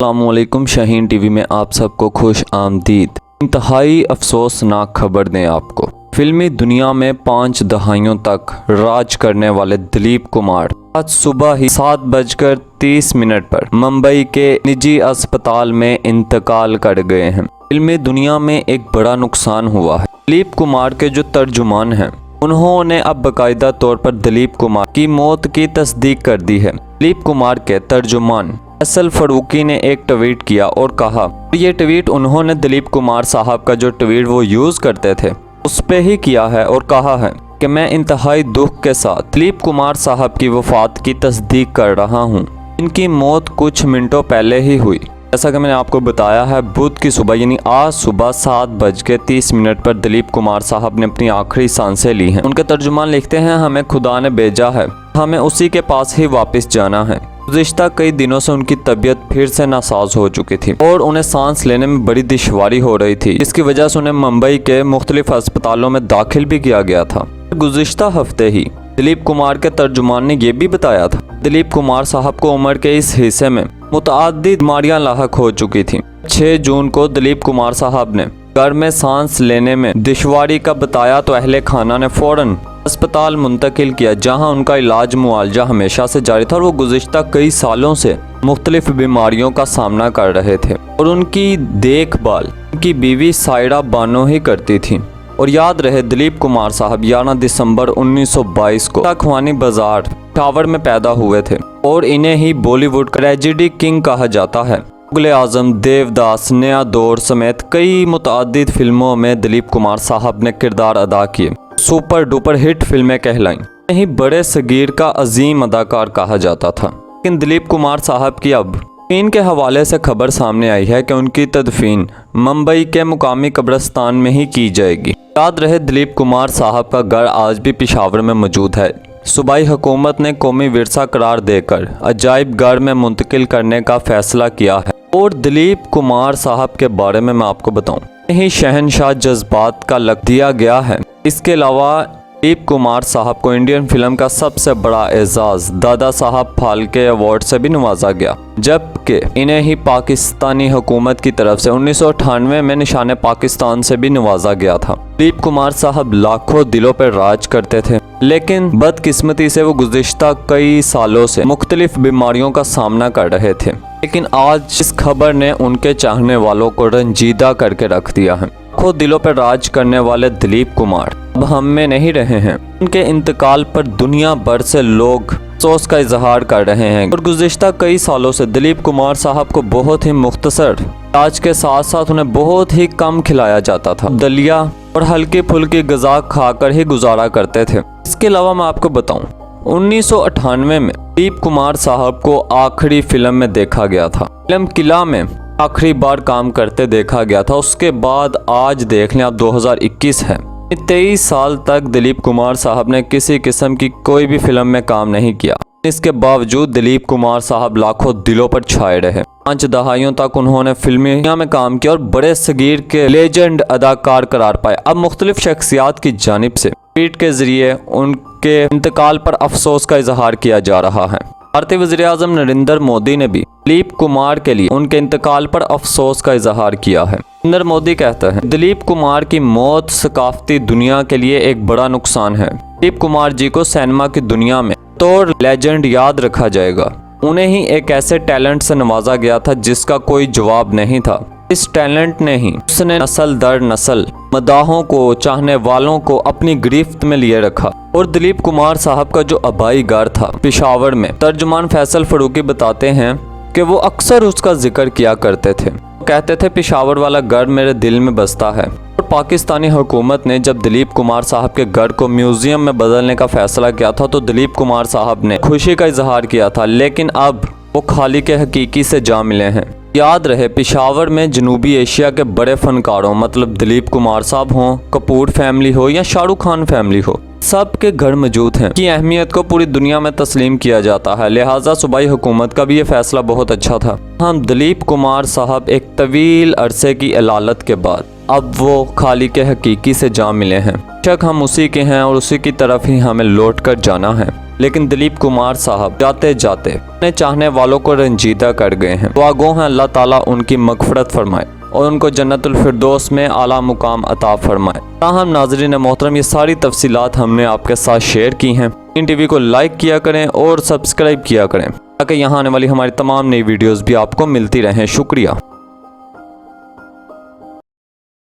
अस्सलामुअलैकुम, शाहीन टीवी में आप सबको खुश आमदीद। इंतहाई अफसोसनाक खबर दें आपको, फिल्मी दुनिया में 5 दहाइयों तक राज करने वाले दिलीप कुमार आज सुबह ही 7:30 पर मुंबई के निजी अस्पताल में इंतकाल कर गए हैं। फिल्मी दुनिया में एक बड़ा नुकसान हुआ है। दिलीप कुमार के जो तर्जुमान हैं उन्होंने अब बाकायदा तौर पर दिलीप कुमार की मौत की तस्दीक कर दी है। दिलीप कुमार के तर्जुमान फैसल फारूकी ने एक ट्वीट किया और कहा, ये ट्वीट उन्होंने दिलीप कुमार साहब का जो ट्वीट वो यूज़ करते थे उस पे ही किया है और कहा है कि मैं इंतहाई दुख के साथ दिलीप कुमार साहब की वफ़ात की तस्दीक कर रहा हूँ। इनकी मौत कुछ मिनटों पहले ही हुई। जैसा कि मैंने आपको बताया है, बुध की सुबह यानी आज सुबह 7:30 पर दिलीप कुमार साहब ने अपनी आखिरी सांसें ली हैं। उनके तर्जुमान लिखते हैं, हमें खुदा ने भेजा है, हमें उसी के पास ही वापस जाना है। गुज़िश्ता कई दिनों से उनकी तबीयत फिर से नासाज हो चुकी थी और उन्हें सांस लेने में बड़ी दुश्वारी हो रही थी, इसकी वजह से उन्हें मुंबई के मुख्तलिफ अस्पतालों में दाखिल भी किया गया था। गुज़िश्ता हफ्ते ही दिलीप कुमार के तर्जुमान ने यह भी बताया था, दिलीप कुमार साहब को उम्र के इस हिस्से में मुतअद्दिद बीमारियां लाहक हो चुकी थी। 6 जून को दिलीप कुमार साहब ने घर में सांस लेने में दुश्वारी का बताया तो अहले खाना ने फौरन अस्पताल मुंतकिल किया, जहां उनका इलाज मुआलजा हमेशा से जारी था और वो गुज़िश्ता कई सालों से मुख्तलिफ बीमारियों का सामना कर रहे थे और उनकी देखभाल उनकी बीवी सायरा बानो ही करती थी। और याद रहे, दिलीप कुमार साहब 11 दिसंबर 1922 को खुवानी बाजार टावर में पैदा हुए थे और इन्हें ही बॉलीवुड का ट्रेजेडी किंग कहा जाता है। मुगले आजम, देवदास, नया दौर समेत कई मुतअद्दिद फिल्मों में दिलीप कुमार साहब ने किरदार अदा किए। सुपर डुपर हिट फिल्में कहलाईं। इन्हीं बड़े सगीर का अजीम अदाकार कहा जाता था। लेकिन दिलीप कुमार साहब की अब तदफीन के हवाले से खबर सामने आई है कि उनकी तदफीन मुंबई के मुकामी कब्रिस्तान में ही की जाएगी। याद रहे, दिलीप कुमार साहब का घर आज भी पेशावर में मौजूद है। सूबाई हुकूमत ने कौमी विरसा करार देकर अजायब घर में मुंतकिल करने का फैसला किया है। और दिलीप कुमार साहब के बारे में मैं आपको बताऊं, यही शहनशाह जज्बात का लक़ब दिया गया है। इसके अलावा दिलीप कुमार साहब को इंडियन फिल्म का सबसे बड़ा एजाज दादा साहब फाल्के अवार्ड से भी नवाजा गया, जबकि इन्हें ही पाकिस्तानी हुकूमत की तरफ से 1998 में निशाने पाकिस्तान से भी नवाजा गया था। दिलीप कुमार साहब लाखों दिलों पर राज करते थे, लेकिन बदकिस्मती से वो गुज़िश्ता कई सालों से मुख्तलिफ बीमारियों का सामना कर रहे थे। लेकिन आज इस खबर ने उनके चाहने वालों को रंजीदा करके रख दिया है। लाखों दिलों पर राज करने वाले दिलीप कुमार अब हम में नहीं रहे हैं। उनके इंतकाल पर दुनिया भर से लोग अफसोस का इजहार कर रहे हैं और गुज़िश्ता कई सालों से दिलीप कुमार साहब को बहुत ही मुख्तसर इलाज के साथ साथ उन्हें बहुत ही कम खिलाया जाता था। दलिया और हल्की फुल्की ग़िज़ा खाकर ही गुजारा करते थे। इसके अलावा मैं आपको बताऊं, 1998 में दिलीप कुमार साहब को आखिरी फिल्म में देखा गया था। फिल्म किला में आखिरी बार काम करते देखा गया था। उसके बाद आज देख लें आप 2021 है, 23 साल तक दिलीप कुमार साहब ने किसी किस्म की कोई भी फिल्म में काम नहीं किया। इसके बावजूद दिलीप कुमार साहब लाखों दिलों पर छाए रहे। 5 दहाइयों तक उन्होंने फिल्मी दुनिया में काम किया और बड़े सगीर के लेजेंड अदाकार करार पाए। अब मुख्तलिफ शख्सियात की जानिब से ट्वीट के जरिए उनके इंतकाल पर अफसोस का इजहार किया जा रहा है। भारतीय वज़ीर-ए-आज़म नरेंद्र मोदी ने भी दिलीप कुमार के लिए उनके इंतकाल पर अफसोस का इजहार किया है। नरेंद्र मोदी कहते हैं, दिलीप कुमार की मौत सकाफती दुनिया के लिए एक बड़ा नुकसान है। दिलीप कुमार जी को सिनेमा की दुनिया में तौर लेजेंड याद रखा जाएगा। उन्हें ही एक ऐसे टैलेंट से नवाजा गया था जिसका कोई जवाब नहीं था। इस टैलेंट ने ही उसने नस्ल दर नस्ल मदाहों को, चाहने वालों को अपनी गिरफ्त में लिए रखा। और दिलीप कुमार साहब का जो आबाई घर था पेशावर में, तर्जुमान फैसल फारूकी बताते हैं कि वो अक्सर उसका जिक्र किया करते थे। कहते थे, पेशावर वाला घर मेरे दिल में बसता है। और पाकिस्तानी हुकूमत ने जब दिलीप कुमार साहब के घर को म्यूजियम में बदलने का फैसला किया था तो दिलीप कुमार साहब ने खुशी का इजहार किया था, लेकिन अब वो खाली के हकीकी से जा मिले हैं। याद रहे, पेशावर में जनूबी एशिया के बड़े फनकारों मतलब दिलीप कुमार साहब हों, कपूर फैमिली हो या शाहरुख खान फैमिली हो, सब के घर मौजूद हैं की अहमियत को पूरी दुनिया में तस्लीम किया जाता है। लिहाजा सूबाई हुकूमत का भी ये फैसला बहुत अच्छा था। हम दिलीप कुमार साहब एक तवील अरसे की इलालत के बाद अब वो खाली के हकीकी से जा मिले हैं। शक हम उसी के हैं और उसी की तरफ ही हमें लौट कर जाना है। लेकिन दिलीप कुमार साहब जाते जाते अपने चाहने वालों को रंजीदा कर गए हैं। दुआ गो हैं अल्लाह ताला उनकी मगफरत फरमाए और उनको जन्नतुल फिरदौस में आला मुकाम अता फरमाए। ताहम नाज़रीन मोहतरम, ये सारी तफसीलात हमने आपके साथ शेयर की हैं। इन टीवी को लाइक किया करें और सब्सक्राइब किया करें ताकि यहाँ आने वाली हमारी तमाम नई वीडियोस भी आपको मिलती रहें। शुक्रिया।